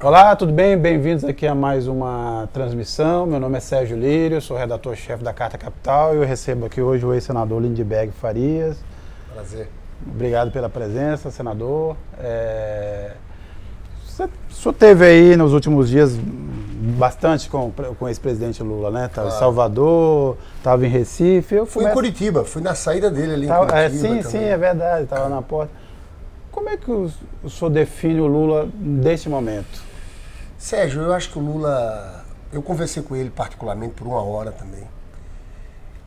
Olá, tudo bem? Bem-vindos aqui a mais uma transmissão. Meu nome é Sérgio Lírio, sou redator-chefe da Carta Capital e eu recebo aqui hoje o ex-senador Lindbergh Farias. Prazer. Obrigado pela presença, senador. O senhor teve aí nos últimos dias bastante com o ex-presidente Lula, né? Estava em Salvador, estava em Recife. Fui em Curitiba, fui na saída dele ali em Curitiba. Sim, é verdade, estava na porta. Como é que o senhor define o Lula deste momento? Sérgio, eu acho que o Lula... Eu conversei com ele particularmente por 1 hora também.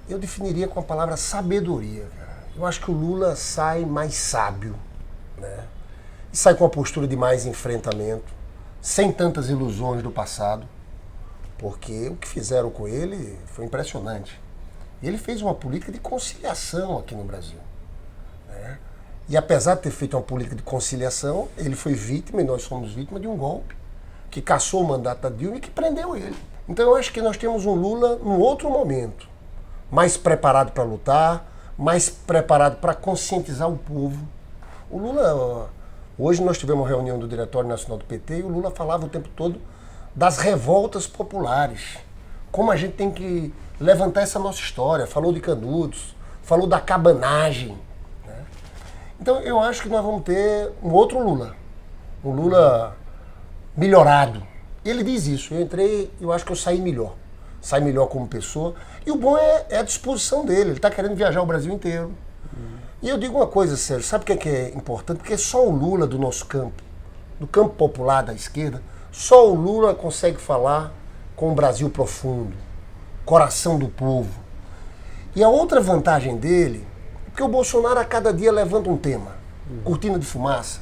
Eu definiria com a palavra sabedoria, cara. Eu acho que o Lula sai mais sábio, né? E sai com uma postura de mais enfrentamento, sem tantas ilusões do passado, porque o que fizeram com ele foi impressionante. E ele fez uma política de conciliação aqui no Brasil, né? E apesar de ter feito uma política de conciliação, ele foi vítima, e nós fomos vítima de um golpe que cassou o mandato da Dilma e que prendeu ele. Então eu acho que nós temos um Lula num outro momento, mais preparado para lutar, mais preparado para conscientizar o povo. O Lula, hoje nós tivemos uma reunião do Diretório Nacional do PT e o Lula falava o tempo todo das revoltas populares, como a gente tem que levantar essa nossa história, falou de Canudos, falou da cabanagem, né? Então eu acho que nós vamos ter um outro Lula, um Lula melhorado. Ele diz isso, eu entrei, eu acho que eu saí melhor como pessoa, e o bom é a disposição dele, ele está querendo viajar o Brasil inteiro. E eu digo uma coisa, Sérgio, sabe o que é importante? Porque só o Lula do nosso campo, do campo popular da esquerda, só o Lula consegue falar com o Brasil profundo, coração do povo. E a outra vantagem dele, é que o Bolsonaro a cada dia levanta um tema, cortina de fumaça,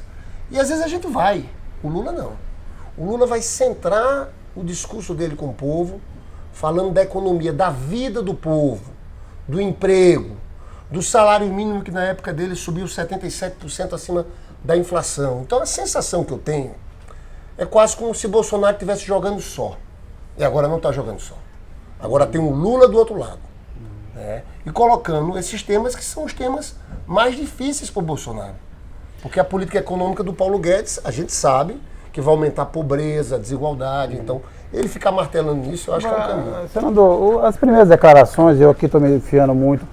e às vezes a gente vai, o Lula não. O Lula vai centrar o discurso dele com o povo, falando da economia, da vida do povo, do emprego, do salário mínimo que na época dele subiu 77% acima da inflação. Então a sensação que eu tenho é quase como se Bolsonaro estivesse jogando só. E agora não está jogando só. Agora tem o Lula do outro lado, né? E colocando esses temas que são os temas mais difíceis para o Bolsonaro. Porque a política econômica do Paulo Guedes, a gente sabe que vai aumentar a pobreza, a desigualdade. Então, ele ficar martelando nisso, eu acho que é um caminho. Senador, as primeiras declarações, eu aqui estou me fiando muito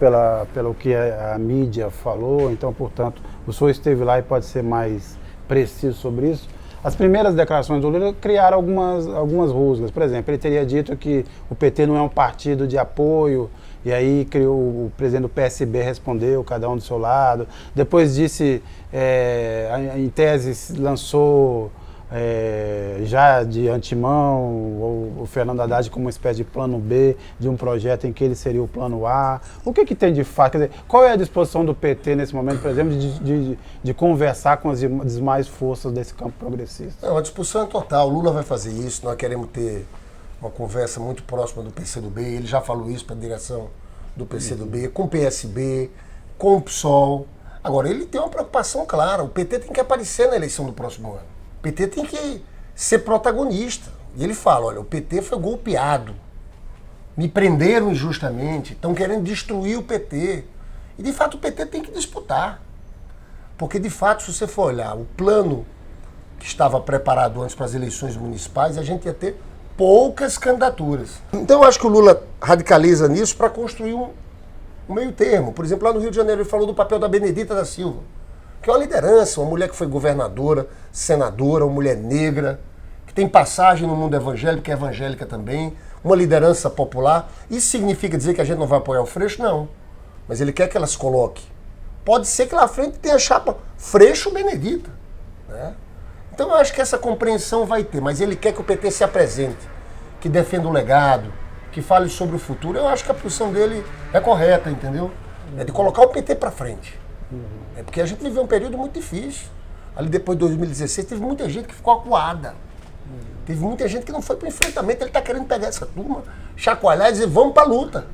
pelo que a mídia falou, então, portanto, o senhor esteve lá e pode ser mais preciso sobre isso. As primeiras declarações do Lula criaram algumas rusgas. Por exemplo, ele teria dito que o PT não é um partido de apoio, e aí o presidente do PSB respondeu, cada um do seu lado. Depois disse, em tese, lançou... já de antemão, o Fernando Haddad como uma espécie de plano B de um projeto em que ele seria o plano A. O que tem de fato? Quer dizer, qual é a disposição do PT nesse momento, por exemplo, de conversar com as demais forças desse campo progressista? Não, a discussão é total. O Lula vai fazer isso. Nós queremos ter uma conversa muito próxima do PCdoB. Ele já falou isso para a direção do PCdoB, com o PSB, com o PSOL. Agora, ele tem uma preocupação clara. O PT tem que aparecer na eleição do próximo ano. O PT tem que ser protagonista. E ele fala, olha, o PT foi golpeado, me prenderam injustamente, estão querendo destruir o PT. E de fato o PT tem que disputar. Porque de fato, se você for olhar o plano que estava preparado antes para as eleições municipais, a gente ia ter poucas candidaturas. Então eu acho que o Lula radicaliza nisso para construir um meio termo. Por exemplo, lá no Rio de Janeiro ele falou do papel da Benedita da Silva, que é uma liderança, uma mulher que foi governadora, senadora, uma mulher negra, que tem passagem no mundo evangélico, que é evangélica também, uma liderança popular. Isso significa dizer que a gente não vai apoiar o Freixo? Não. Mas ele quer que ela se coloque. Pode ser que lá à frente tenha a chapa Freixo-Benedita, né? Então eu acho que essa compreensão vai ter, mas ele quer que o PT se apresente, que defenda o legado, que fale sobre o futuro. Eu acho que a posição dele é correta, entendeu? É de colocar o PT para frente. É porque a gente viveu um período muito difícil. Ali depois de 2016 teve muita gente que ficou acuada. Teve muita gente que não foi para o enfrentamento. Ele está querendo pegar essa turma, chacoalhar e dizer vamos para a luta.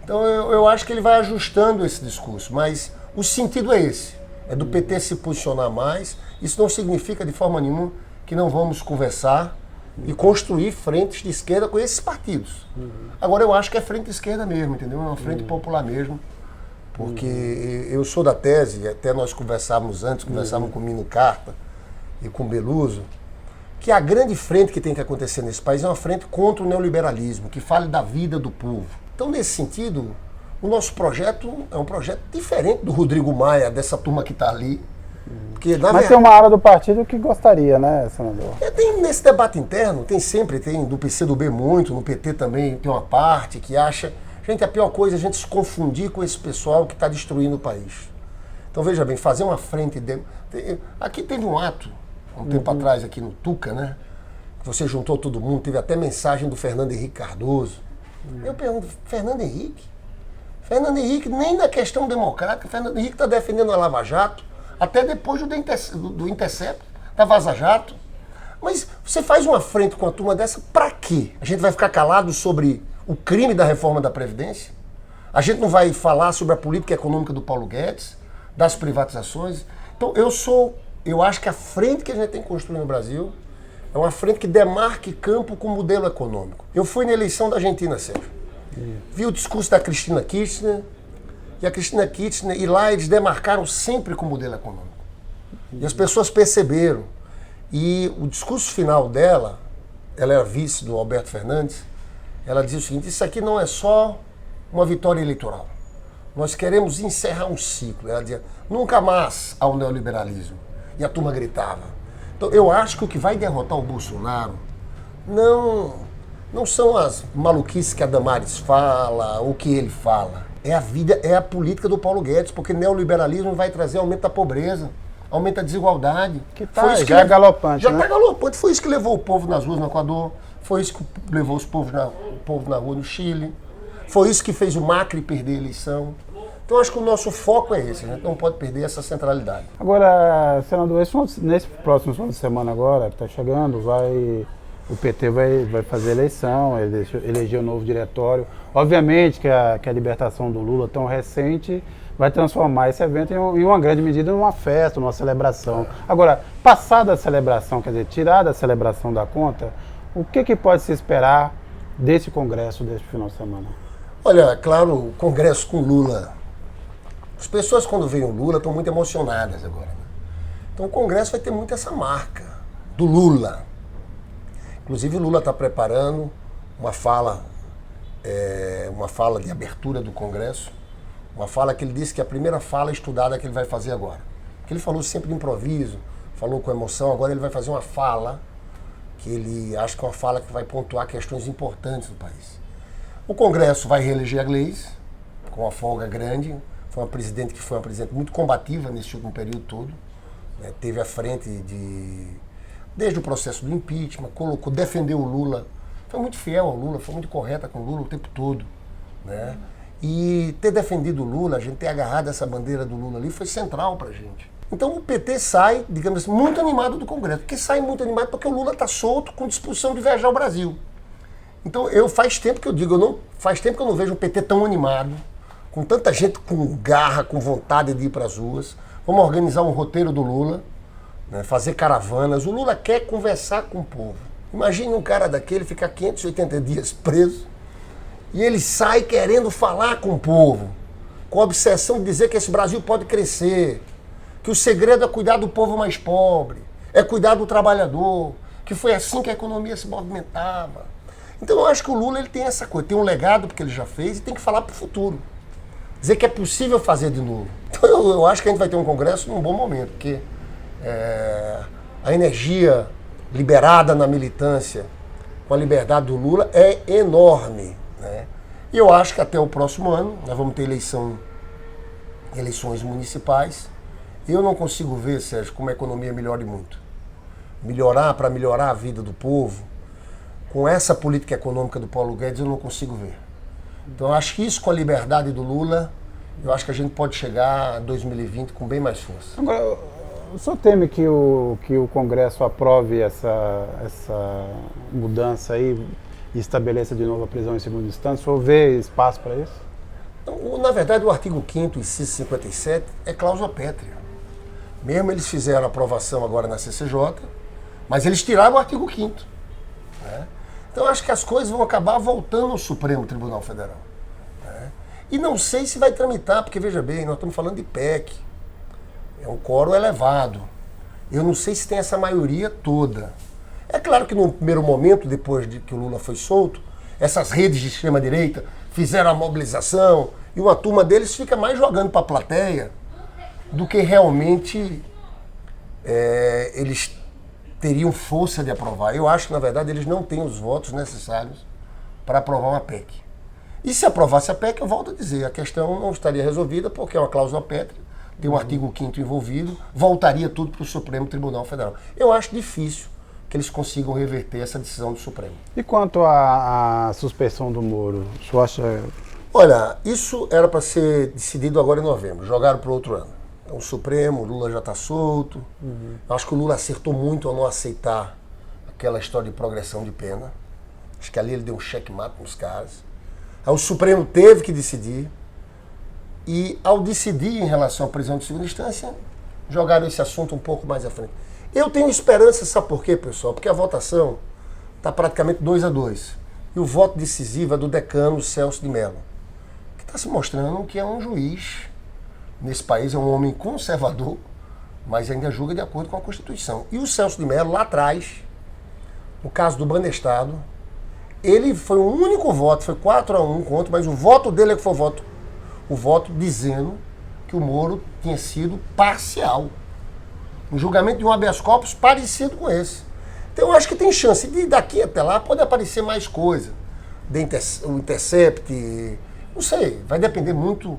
Então eu acho que ele vai ajustando esse discurso. Mas o sentido é esse. É do PT se posicionar mais. Isso não significa de forma nenhuma que não vamos conversar e construir frentes de esquerda com esses partidos. Agora eu acho que é frente esquerda mesmo, entendeu? É uma frente popular mesmo. Porque eu sou da tese, até nós conversávamos antes, conversávamos com o Mino Carta e com o Beluso, que a grande frente que tem que acontecer nesse país é uma frente contra o neoliberalismo, que fale da vida do povo. Então, nesse sentido, o nosso projeto é um projeto diferente do Rodrigo Maia, dessa turma que está ali. Porque, mas tem uma área do partido que gostaria, né, senador? Tem nesse debate interno, tem do PCdoB muito, no PT também tem uma parte que acha... Gente, a pior coisa é a gente se confundir com esse pessoal que está destruindo o país. Então, veja bem, fazer uma frente... Aqui teve um ato, um tempo atrás, aqui no Tuca, né? Você juntou todo mundo, teve até mensagem do Fernando Henrique Cardoso. Eu pergunto, Fernando Henrique? Fernando Henrique, nem na questão democrática, Fernando Henrique está defendendo a Lava Jato, até depois do Intercept, da Vaza Jato. Mas você faz uma frente com a turma dessa, pra quê? A gente vai ficar calado sobre o crime da reforma da Previdência? A gente não vai falar sobre a política econômica do Paulo Guedes, das privatizações? Então eu acho que a frente que a gente tem que construir no Brasil é uma frente que demarque campo com o modelo econômico. Eu fui na eleição da Argentina, Sérgio. Vi o discurso da Cristina Kirchner, e a Cristina Kirchner, e lá eles demarcaram sempre com o modelo econômico. E as pessoas perceberam. E o discurso final dela, ela era vice do Alberto Fernandes, ela dizia o seguinte: isso aqui não é só uma vitória eleitoral. Nós queremos encerrar um ciclo. Ela dizia, nunca mais ao neoliberalismo. E a turma gritava. Então eu acho que o que vai derrotar o Bolsonaro não são as maluquices que a Damares fala, ou que ele fala. É a vida, é a política do Paulo Guedes, porque neoliberalismo vai trazer aumento da pobreza, aumento da desigualdade. Já é galopante, já né? está galopante. Foi isso que levou o povo nas ruas no Equador, foi isso que levou o povo na rua no Chile, foi isso que fez o Macri perder a eleição. Então acho que o nosso foco é esse, a gente não pode perder essa centralidade. Agora, senador, nesse próximo final de semana agora, que está chegando, o PT vai fazer eleição, eleger um novo diretório. Obviamente que a libertação do Lula, tão recente, vai transformar esse evento em uma grande medida numa festa, numa celebração. Agora, passada a celebração, quer dizer, tirada a celebração da conta, o que pode se esperar desse congresso, desse final de semana? Olha, claro, o congresso com Lula. As pessoas, quando veem o Lula, estão muito emocionadas agora. Né? Então o congresso vai ter muito essa marca do Lula. Inclusive o Lula está preparando uma fala de abertura do Congresso, uma fala que ele disse que é a primeira fala estudada que ele vai fazer agora. Porque ele falou sempre de improviso, falou com emoção, agora ele vai fazer uma fala que ele acha que é uma fala que vai pontuar questões importantes do país. O Congresso vai reeleger a Gleisi, com uma folga grande, foi uma presidente que foi uma presidente muito combativa nesse último período todo, né? Teve à frente desde o processo do impeachment, defendeu o Lula, foi muito fiel ao Lula, foi muito correta com o Lula o tempo todo, né? E ter defendido o Lula, a gente ter agarrado essa bandeira do Lula ali, foi central pra gente. Então o PT sai, digamos assim, muito animado do Congresso, porque sai muito animado porque o Lula está solto, com disposição de viajar ao Brasil. Então faz tempo que eu não vejo o PT tão animado, com tanta gente com garra, com vontade de ir para as ruas. Vamos organizar um roteiro do Lula, né, fazer caravanas. O Lula quer conversar com o povo. Imagine um cara daquele ficar 580 dias preso e ele sai querendo falar com o povo, com a obsessão de dizer que esse Brasil pode crescer, que o segredo é cuidar do povo mais pobre, é cuidar do trabalhador, que foi assim que a economia se movimentava. Então eu acho que o Lula ele tem essa coisa, tem um legado porque ele já fez e tem que falar para o futuro. Dizer que é possível fazer de novo. Então eu acho que a gente vai ter um congresso num bom momento, porque a energia liberada na militância com a liberdade do Lula é enorme, né? E eu acho que até o próximo ano nós vamos ter eleições municipais. Eu não consigo ver, Sérgio, como a economia melhore muito. Para melhorar a vida do povo, com essa política econômica do Paulo Guedes, eu não consigo ver. Então eu acho que isso com a liberdade do Lula, eu acho que a gente pode chegar a 2020 com bem mais força. Agora, o senhor teme que o Congresso aprove essa mudança aí e estabeleça de novo a prisão em segunda instância? O senhor vê espaço para isso? Então, na verdade, o artigo 5º, inciso 57, é cláusula pétrea. Mesmo eles fizeram a aprovação agora na CCJ, mas eles tiraram o artigo 5º. Né? Então, eu acho que as coisas vão acabar voltando ao Supremo Tribunal Federal. Né? E não sei se vai tramitar, porque, veja bem, nós estamos falando de PEC. É um quórum elevado. Eu não sei se tem essa maioria toda. É claro que no primeiro momento, depois de que o Lula foi solto, essas redes de extrema-direita fizeram a mobilização e uma turma deles fica mais jogando para a plateia do que realmente eles teriam força de aprovar. Eu acho que, na verdade, eles não têm os votos necessários para aprovar uma PEC. E se aprovasse a PEC, eu volto a dizer, a questão não estaria resolvida porque é uma cláusula pétrea, tem o artigo 5º envolvido, voltaria tudo para o Supremo Tribunal Federal. Eu acho difícil que eles consigam reverter essa decisão do Supremo. E quanto à suspensão do Moro, o senhor acha... Olha, isso era para ser decidido agora em novembro, jogaram para o outro ano. Então, o Supremo, o Lula já está solto. Eu acho que o Lula acertou muito ao não aceitar aquela história de progressão de pena. Acho que ali ele deu um checkmate nos caras. Aí o Supremo teve que decidir. E ao decidir em relação à prisão de segunda instância, jogaram esse assunto um pouco mais à frente. Eu tenho esperança, sabe por quê, pessoal? Porque a votação está praticamente 2-2. E o voto decisivo é do decano Celso de Mello, que está se mostrando que é um juiz nesse país, é um homem conservador, mas ainda julga de acordo com a Constituição. E o Celso de Mello, lá atrás, no caso do Banestado, ele foi o único voto, foi 4-1 contra, mas o voto dele é que foi o voto dizendo que o Moro tinha sido parcial. Um julgamento de um habeas corpus parecido com esse. Então eu acho que tem chance de daqui até lá pode aparecer mais coisa. O Intercept, não sei, vai depender muito.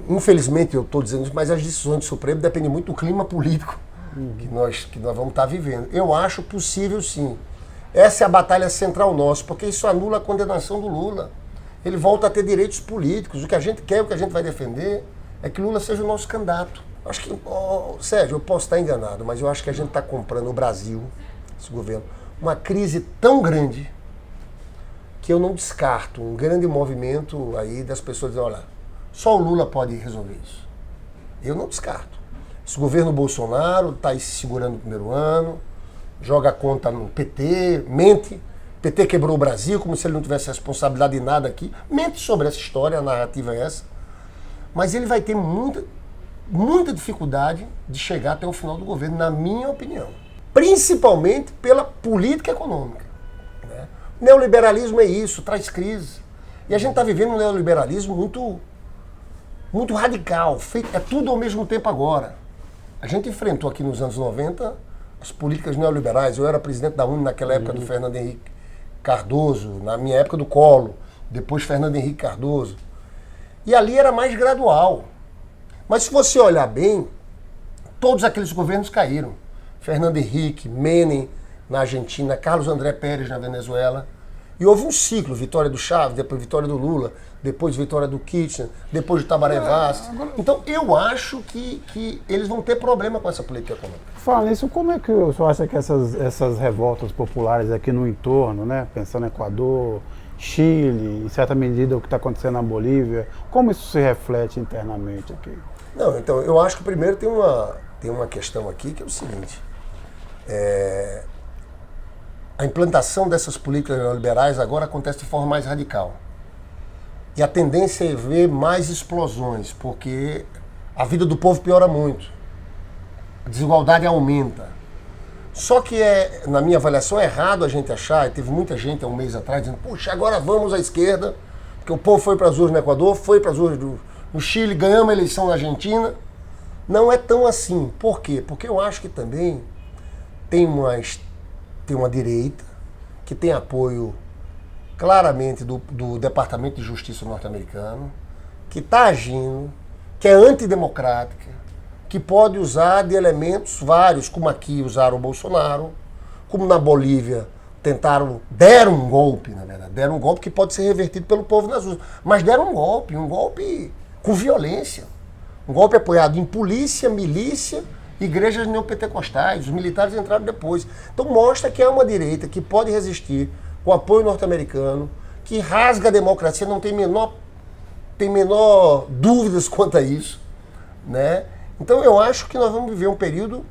Infelizmente eu estou dizendo isso, mas as decisões do Supremo dependem muito do clima político que nós vamos estar vivendo. Eu acho possível sim. Essa é a batalha central nossa, porque isso anula a condenação do Lula. Ele volta a ter direitos políticos. O que a gente quer, o que a gente vai defender, é que Lula seja o nosso candidato. Acho que, Sérgio, eu posso estar enganado, mas eu acho que a gente está comprando o Brasil, esse governo, uma crise tão grande que eu não descarto um grande movimento aí das pessoas dizendo, olha, só o Lula pode resolver isso. Eu não descarto. Esse governo Bolsonaro está aí se segurando no primeiro ano, joga a conta no PT, mente. O PT quebrou o Brasil como se ele não tivesse responsabilidade de nada aqui. Mente sobre essa história, a narrativa é essa. Mas ele vai ter muita dificuldade de chegar até o final do governo, na minha opinião. Principalmente pela política econômica. Né? O neoliberalismo é isso, traz crise. E a gente está vivendo um neoliberalismo muito radical, é tudo ao mesmo tempo agora. A gente enfrentou aqui nos anos 90 as políticas neoliberais. Eu era presidente da UNE naquela época do Fernando Henrique Cardoso, na minha época do Collor, depois Fernando Henrique Cardoso. E ali era mais gradual. Mas se você olhar bem, todos aqueles governos caíram. Fernando Henrique, Menem na Argentina, Carlos André Pérez na Venezuela. E houve um ciclo, vitória do Chávez, depois vitória do Lula, depois vitória do Kirchner, depois do Tabaré Vaz. Então eu acho que eles vão ter problema com essa política econômica. Falando nisso, como é que o senhor acha que essas revoltas populares aqui no entorno, né, pensando no Equador, Chile, em certa medida o que está acontecendo na Bolívia, como isso se reflete internamente aqui? Não, então eu acho que primeiro tem uma questão aqui que é o seguinte, a implantação dessas políticas neoliberais agora acontece de forma mais radical. E a tendência é ver mais explosões, porque a vida do povo piora muito. A desigualdade aumenta. Só que na minha avaliação, é errado a gente achar, e teve muita gente há um mês atrás dizendo, puxa, agora vamos à esquerda, porque o povo foi para as ruas no Equador, foi para as ruas no Chile, ganhamos a eleição na Argentina. Não é tão assim. Por quê? Porque eu acho que também tem uma direita que tem apoio claramente do Departamento de Justiça norte-americano, que está agindo, que é antidemocrática, que pode usar de elementos vários, como aqui usaram o Bolsonaro, como na Bolívia deram um golpe, na verdade, deram um golpe que pode ser revertido pelo povo nas ruas, mas deram um golpe com violência, um golpe apoiado em polícia, milícia, igrejas neopentecostais, os militares entraram depois. Então mostra que é uma direita que pode resistir com apoio norte-americano, que rasga a democracia, não tem menor dúvidas quanto a isso, né? Então eu acho que nós vamos viver um período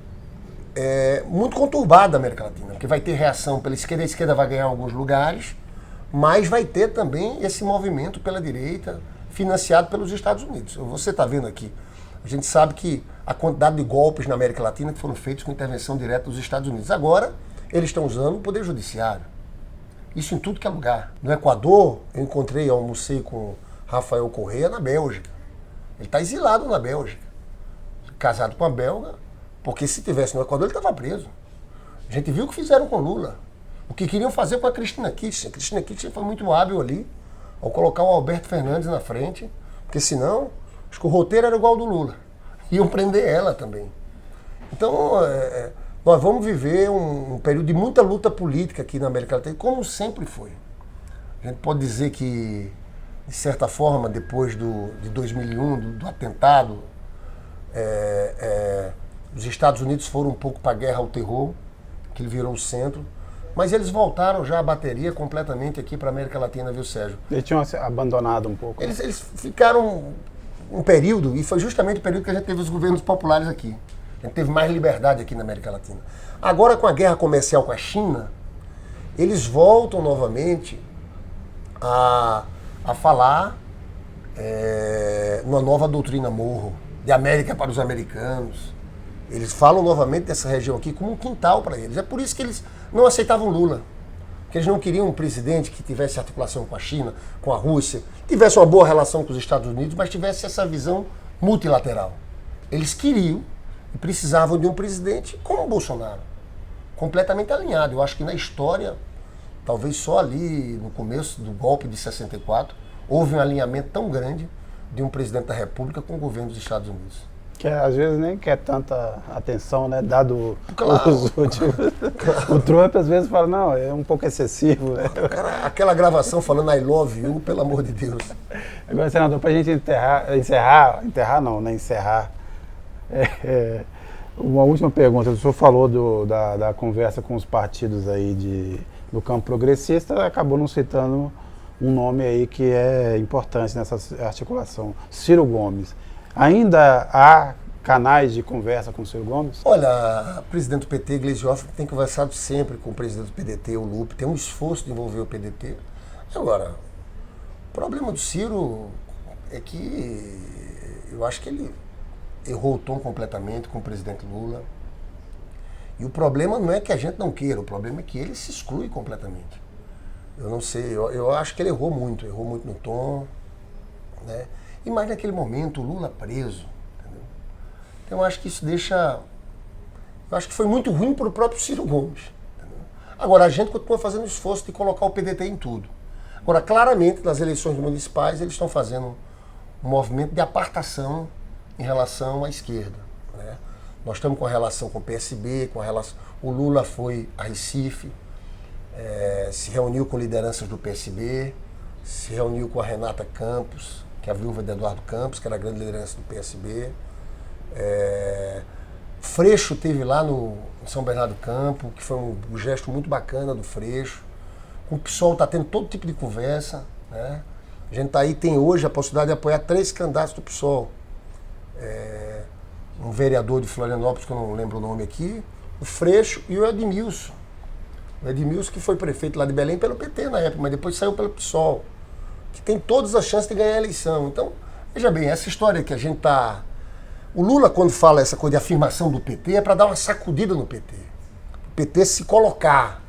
muito conturbado da América Latina, porque vai ter reação pela esquerda, a esquerda vai ganhar alguns lugares, mas vai ter também esse movimento pela direita, financiado pelos Estados Unidos. Você está vendo aqui, a gente sabe que a quantidade de golpes na América Latina que foram feitos com intervenção direta dos Estados Unidos. Agora, Eles estão usando o Poder Judiciário. Isso em tudo que é lugar. No Equador, eu almocei com Rafael Correa na Bélgica. Ele está exilado na Bélgica. Casado com uma belga, porque se tivesse no Equador ele estava preso. A gente viu o que fizeram com Lula. O que queriam fazer com a Cristina Kirchner. A Cristina Kirchner foi muito hábil ali, ao colocar o Alberto Fernandes na frente, porque senão, acho que o roteiro era igual ao do Lula. Iam prender ela também. Então, nós vamos viver um período de muita luta política aqui na América Latina, como sempre foi. A gente pode dizer que, de certa forma, depois de 2001, do atentado, os Estados Unidos foram um pouco para a guerra ao terror, que ele virou o centro, mas eles voltaram já a bateria completamente aqui para a América Latina, viu, Sérgio? Eles tinham abandonado um pouco. Eles ficaram um período, e foi justamente o período que a gente teve os governos populares aqui. A gente teve mais liberdade aqui na América Latina. Agora, com a guerra comercial com a China, eles voltam novamente a falar numa nova doutrina Morro, de América para os americanos. Eles falam novamente dessa região aqui como um quintal para eles. É por isso que eles não aceitavam Lula. Porque eles não queriam um presidente que tivesse articulação com a China, com a Rússia, tivesse uma boa relação com os Estados Unidos, mas tivesse essa visão multilateral. Eles queriam e precisavam de um presidente como o Bolsonaro, completamente alinhado. Eu acho que na história, talvez só ali no começo do golpe de 64, houve um alinhamento tão grande de um presidente da República com o governo dos Estados Unidos. Que às vezes nem quer tanta atenção, né? Dado Claro. os últimos. O Trump às vezes fala, não, é um pouco excessivo. Né? Cara, aquela gravação falando I love you, pelo amor de Deus. Agora, senador, para a gente encerrar, uma última pergunta. O senhor falou da conversa com os partidos aí do campo progressista, acabou não citando um nome aí que é importante nessa articulação, Ciro Gomes. Ainda há canais de conversa com o Ciro Gomes? Olha, o presidente do PT, Gleisi Hoffmann, tem conversado sempre com o presidente do PDT, o Lupe, tem um esforço de envolver o PDT. Agora, o problema do Ciro é que eu acho que ele errou o tom completamente com o presidente Lula. E o problema não é que a gente não queira, o problema é que ele se exclui completamente. Eu não sei, eu acho que ele errou muito no tom, né? E mais naquele momento, o Lula preso. Entendeu? Então eu acho que isso deixa... Eu acho que foi muito ruim para o próprio Ciro Gomes. Entendeu? Agora, a gente continua fazendo o esforço de colocar o PDT em tudo. Agora, claramente, nas eleições municipais, eles estão fazendo um movimento de apartação em relação à esquerda. Né? Nós estamos com a relação com o PSB, o Lula foi a Recife, se reuniu com lideranças do PSB, se reuniu com a Renata Campos, que é a viúva de Eduardo Campos, que era a grande liderança do PSB. Freixo teve lá no São Bernardo do Campo, que foi um gesto muito bacana do Freixo. Com o PSOL está tendo todo tipo de conversa. Né? A gente tem hoje a possibilidade de apoiar 3 candidatos do PSOL. Um vereador de Florianópolis, que eu não lembro o nome aqui, o Freixo e o Edmilson. O Edmilson, que foi prefeito lá de Belém pelo PT na época, mas depois saiu pelo PSOL. Que tem todas as chances de ganhar a eleição. Então, veja bem, essa história que a gente está... O Lula, quando fala essa coisa de afirmação do PT, é para dar uma sacudida no PT. O PT se colocar.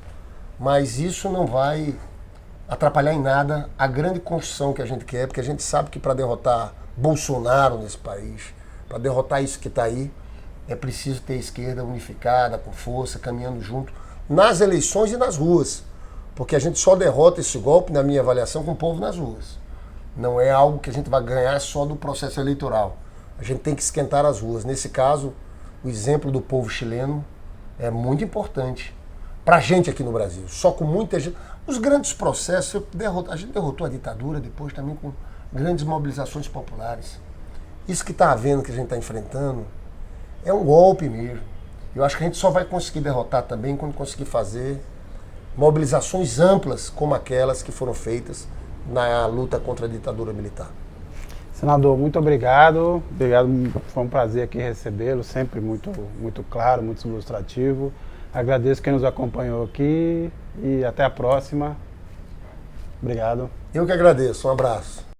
Mas isso não vai atrapalhar em nada a grande construção que a gente quer, porque a gente sabe que para derrotar Bolsonaro nesse país, para derrotar isso que está aí, é preciso ter a esquerda unificada, com força, caminhando junto, nas eleições e nas ruas. Porque a gente só derrota esse golpe, na minha avaliação, com o povo nas ruas. Não é algo que a gente vai ganhar só do processo eleitoral. A gente tem que esquentar as ruas. Nesse caso, o exemplo do povo chileno é muito importante para a gente aqui no Brasil. Só com muita gente... Os grandes processos, a gente derrotou a ditadura depois também com grandes mobilizações populares. Isso que está havendo, que a gente está enfrentando, é um golpe mesmo. Eu acho que a gente só vai conseguir derrotar também quando conseguir fazer mobilizações amplas como aquelas que foram feitas na luta contra a ditadura militar. Senador, muito obrigado. Foi um prazer aqui recebê-lo, sempre muito, muito claro, muito ilustrativo. Agradeço quem nos acompanhou aqui e até a próxima. Obrigado. Eu que agradeço. Um abraço.